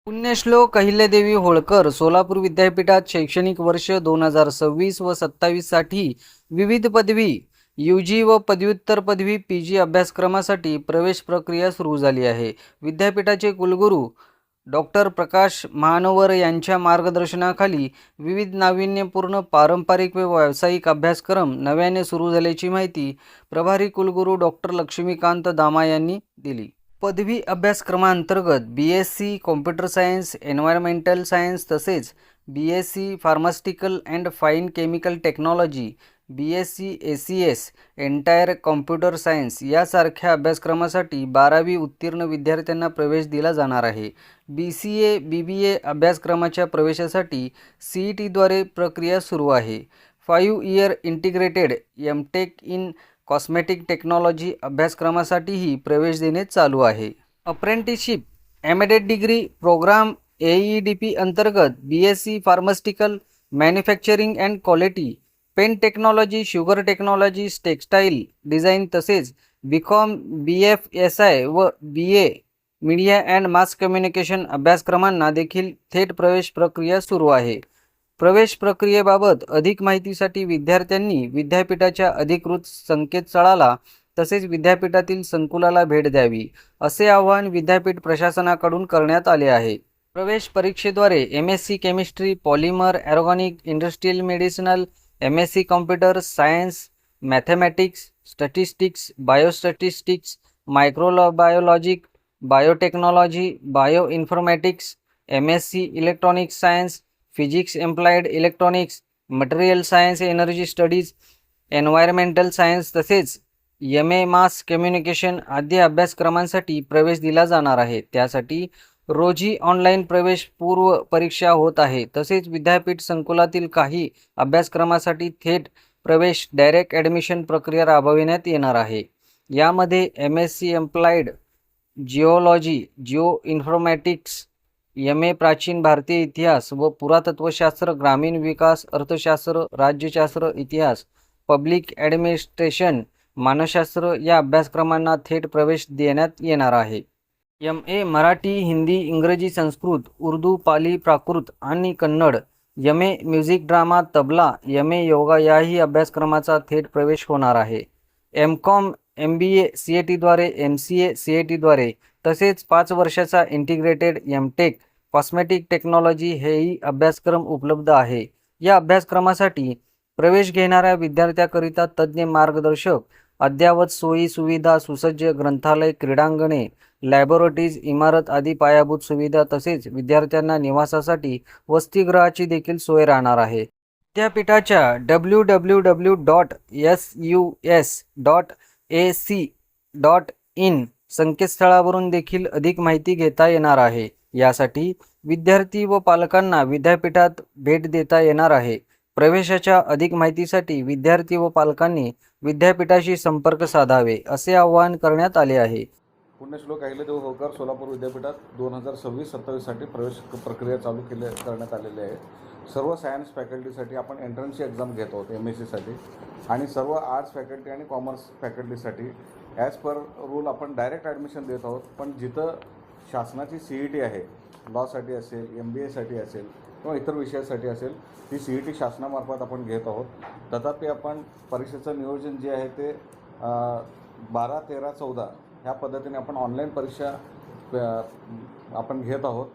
पुण्यश्लोक अहिल्यादेवी होळकर सोलापूर विद्यापीठात शैक्षणिक वर्ष 2026 व 27 साठी विविध पदवी UG व पदव्युत्तर पदवी PG अभ्यासक्रमासाठी प्रवेश प्रक्रिया सुरू झाली आहे. विद्यापीठाचे कुलगुरू डॉक्टर प्रकाश महानवर यांच्या मार्गदर्शनाखाली विविध नाविन्यपूर्ण पारंपरिक व व्यावसायिक अभ्यासक्रम नव्याने सुरू झाल्याची माहिती प्रभारी कुलगुरू डॉक्टर लक्ष्मीकांत दामा यांनी दिली. पदवी अभ्यासक्रमांतर्गत BSc computer science, environmental science तसेच BSc pharmaceutical and fine chemical technology, BSc ACS entire computer science यासारख्या अभ्यासक्रमासाठी 12वी उत्तीर्ण विद्यार्थ्यांना प्रवेश दिला जाणार आहे. BCA BBA अभ्यासक्रमाच्या प्रवेशासाठी CETद्वारे प्रक्रिया सुरू आहे. 5 year integrated MTech in cosmetic technology अभ्यासक्रमासाठीही प्रवेश देणे चालू आहे. Apprenticeship embedded degree programme AEDP अंतर्गत BSc pharmaceutical manufacturing and quality, pen technology, sugar technology, textile design तसेच BCom BFSI व BA media and mass communication अभ्यासक्रमांना देखील थेट प्रवेश प्रक्रिया सुरू आहे. प्रवेश प्रक्रियेबाबत अधिक माहितीसाठी विद्यार्थ्यांनी विद्यापीठाच्या अधिकृत संकेतस्थळाला तसेच विद्यापीठातील संकुलाला भेट द्यावी, असे आवाहन विद्यापीठ प्रशासनाकडून करण्यात आले आहे. प्रवेश परीक्षेद्वारे MSc chemistry, polymer, organic, industrial medicinal, MSc computer science, mathematics, statistics, biostatistics, microbiology, biotechnology, bio informatics, MSc electronic science, physics applied electronics, material science, energy studies, environmental science तसेच MA मास कम्युनिकेशन आदी अभ्यासक्रमांसाठी प्रवेश दिला जाणार आहे. त्यासाठी रोजी online प्रवेश पूर्व परीक्षा होत आहे. तसेच विद्यापीठ संकुलातील काही अभ्यासक्रमासाठी थेट प्रवेश डायरेक्ट ॲडमिशन प्रक्रिया राबविण्यात येणार आहे. यामध्ये MSc applied geology, Jio informatics, MA प्राचीन भारतीय इतिहास व पुरातत्वशास्त्र, ग्रामीण विकास, अर्थशास्त्र, राज्यशास्त्र, इतिहास, पब्लिक ॲडमिनिस्ट्रेशन, मानसशास्त्र या अभ्यासक्रमांना थेट प्रवेश देण्यात येणार आहे. MA मराठी, हिंदी, इंग्रजी, संस्कृत, उर्दू, पाली, प्राकृत आणि Kannada, MA music, drama, tabla, MA yoga याही अभ्यासक्रमाचा थेट प्रवेश होणार आहे. MCom MBA CETद्वारे, MCA CETद्वारे तसेच 5 वर्षाचा इंटिग्रेटेड MTech कॉस्मेटिक टेक्नॉलॉजी हेही अभ्यासक्रम उपलब्ध आहे. या अभ्यासक्रमासाठी प्रवेश घेणाऱ्या विद्यार्थ्याकरिता तज्ज्ञ मार्गदर्शक, अद्ययावत सोयी सुविधा, सुसज्ज ग्रंथालय, क्रीडांगणे, लॅबोरेटरीज, इमारत आदी पायाभूत सुविधा तसेच विद्यार्थ्यांना निवासासाठी वसतिगृहाची देखील सोय राहणार आहे. विद्यापीठाच्या www.sus.ac.in संकेतस्थळावरून देखील अधिक माहिती घेता येणार आहे. यासाठी विद्यार्थी व पालकांना विद्यापीठात भेट देता येणार आहे. प्रवेशाच्या अधिक माहितीसाठी विद्यार्थी व पालकांनी विद्यापीठाशी संपर्क साधावे, असे आवाहन करण्यात आले आहे. पुण्यश्लोक अहिल्यादेवी होळकर सोलापूर विद्यापीठात 2026-27 साठी प्रवेश प्रक्रिया चालू करण्यात आलेली आहे. सर्व सायन्स फॅकल्टीसाठी आपण एंट्रन्सची एक्झाम घेत आहोत MScसाठी आणि सर्व आर्ट्स फॅकल्टी आणि कॉमर्स फॅकल्टीसाठी ॲज पर रूल आपण डायरेक्ट ॲडमिशन देत आहोत. पण जिथं शासनाची CET आहे, लॉसाठी असेल, MBAसाठी असेल किंवा इतर विषयासाठी असेल, ती CET शासनामार्फत आपण घेत आहोत. तथापि आपण परीक्षेचं नियोजन जे आहे ते 12, 13, 14 ह्या पद्धतीने आपण ऑनलाईन परीक्षा आपण घेत आहोत.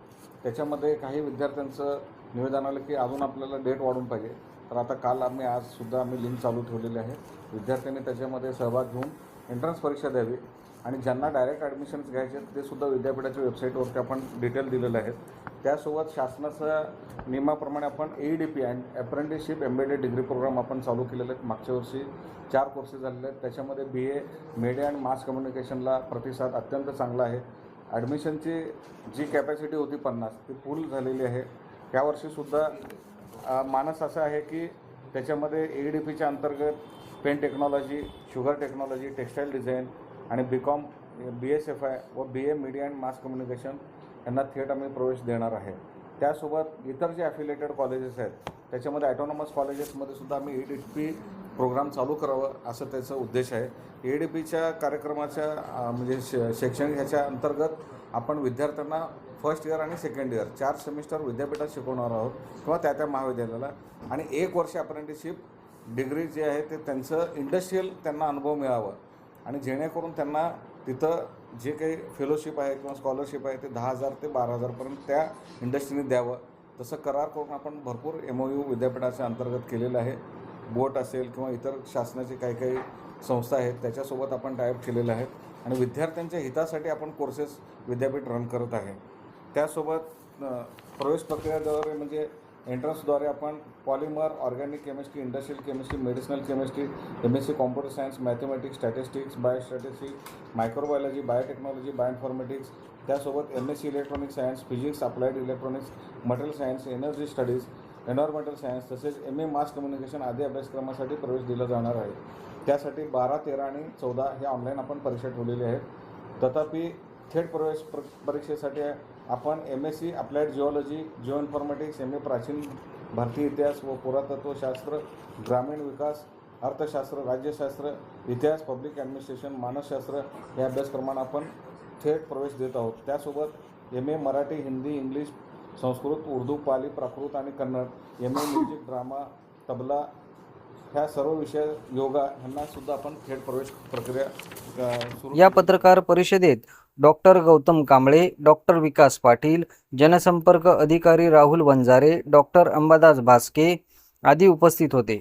त्याच्यामध्ये काही विद्यार्थ्यांचं निवेदन आलं की अजून आपल्याला डेट वाढून पाहिजे. तर आता काल आजसुद्धा आम्ही लिंक चालू ठेवलेली आहे. विद्यार्थ्यांनी त्याच्यामध्ये सहभाग घेऊन एंट्रन्स परीक्षा द्यावी आणि ज्यांना डायरेक्ट ॲडमिशन्स घ्यायचे ते सुद्धा विद्यापीठाच्या वेबसाईटवरती आपण डिटेल दिलेले आहेत. त्यासोबत शासनाच्या नियमाप्रमाणे आपण AEDP and apprenticeship embedded degree program आपण चालू केलेले आहेत. मागच्या वर्षी 4 कोर्सेस झालेले आहेत. त्याच्यामध्ये BA मीडिया अँड मास कम्युनिकेशनला प्रतिसाद अत्यंत चांगला आहे. ॲडमिशनची जी कॅपॅसिटी होती 50 ती फुल झालेली आहे. यावर्षीसुद्धा मानस असं आहे की त्याच्यामध्ये AEDPच्या अंतर्गत pen technology, sugar technology, textile design आणि BCom BSFI व BA media and mass communication यांना थेट आम्ही प्रवेश देणार आहे. त्यासोबत इतर जे ॲफिलेटेड कॉलेजेस आहेत त्याच्यामध्ये ॲटोनॉमस कॉलेजेसमध्ये सुद्धा आम्ही AEDP प्रोग्राम चालू करावं असं त्याचा उद्देश आहे. AEDPच्या कार्यक्रमाच्या म्हणजे शैक्षणिक ह्याच्या अंतर्गत आपण विद्यार्थ्यांना फर्स्ट इयर आणि सेकंड इयर 4 सेमिस्टर विद्यापीठात शिकवणार आहोत किंवा त्या महाविद्यालयाला, आणि 1 वर्ष अप्रेंटिसशिप डिग्री जे आहे ते त्यांचं इंडस्ट्रियल त्यांना अनुभव मिळावा, आणि जेणेकरून त्यांना तिथं जे काही फेलोशिप आहे किंवा स्कॉलरशिप आहे ते 10,000 ते 12,000पर्यंत त्या इंडस्ट्रीने द्यावं. तसं करार करून आपण भरपूर MOU विद्यापीठाच्या अंतर्गत केलेलं आहे. बोट असेल किंवा इतर शासनाचे काही काही संस्था आहेत त्याच्यासोबत आपण टायअप केलेलं आहे, आणि विद्यार्थ्यांच्या हितासाठी आपण कोर्सेस विद्यापीठ रन करत आहे. त्यासोबत प्रवेश प्रक्रियेद्वारे म्हणजे एंट्रन्सद्वारे आपण polymer, organic chemistry, industrial chemistry, medicinal chemistry, MSc computer science, mathematics, statistics, biostatistics, microbiology, biotechnology, bioinformatics, त्यासोबत MSc electronic science, physics, applied electronics, material science, energy studies, environmental science तसेच MA मास कम्युनिकेशन आदी अभ्यासक्रमासाठी प्रवेश दिला जाणार आहे. त्यासाठी 12, 13 आणि 14 हे ऑनलाईन आपण परीक्षा ठेवलेली आहे. तथापि थेट प्रवेश परीक्षेसाठी आपण MSc applied geology, Jio informatics, MA प्राचीन भारतीय इतिहास व पुरातत्वशास्त्र, ग्रामीण विकास, अर्थशास्त्र, राज्यशास्त्र, इतिहास, पब्लिक ॲडमिनिस्ट्रेशन, मानसशास्त्र या अभ्यासक्रमांना आपण थेट प्रवेश देत आहोत. त्यासोबत MA मराठी, हिंदी, इंग्लिश, संस्कृत, उर्दू, पाली, प्राकृत आणि Kannada, MA music, drama, tabla ह्या सर्व विषय, योगा ह्यांना सुद्धा आपण थेट प्रवेश प्रक्रिया सुरू. या पत्रकार परिषदेत डॉक्टर गौतम कांबळे, डॉक्टर विकास पाटील, जनसंपर्क अधिकारी राहुल वंजारे, डॉक्टर अंबादास भास्के आदी उपस्थित होते.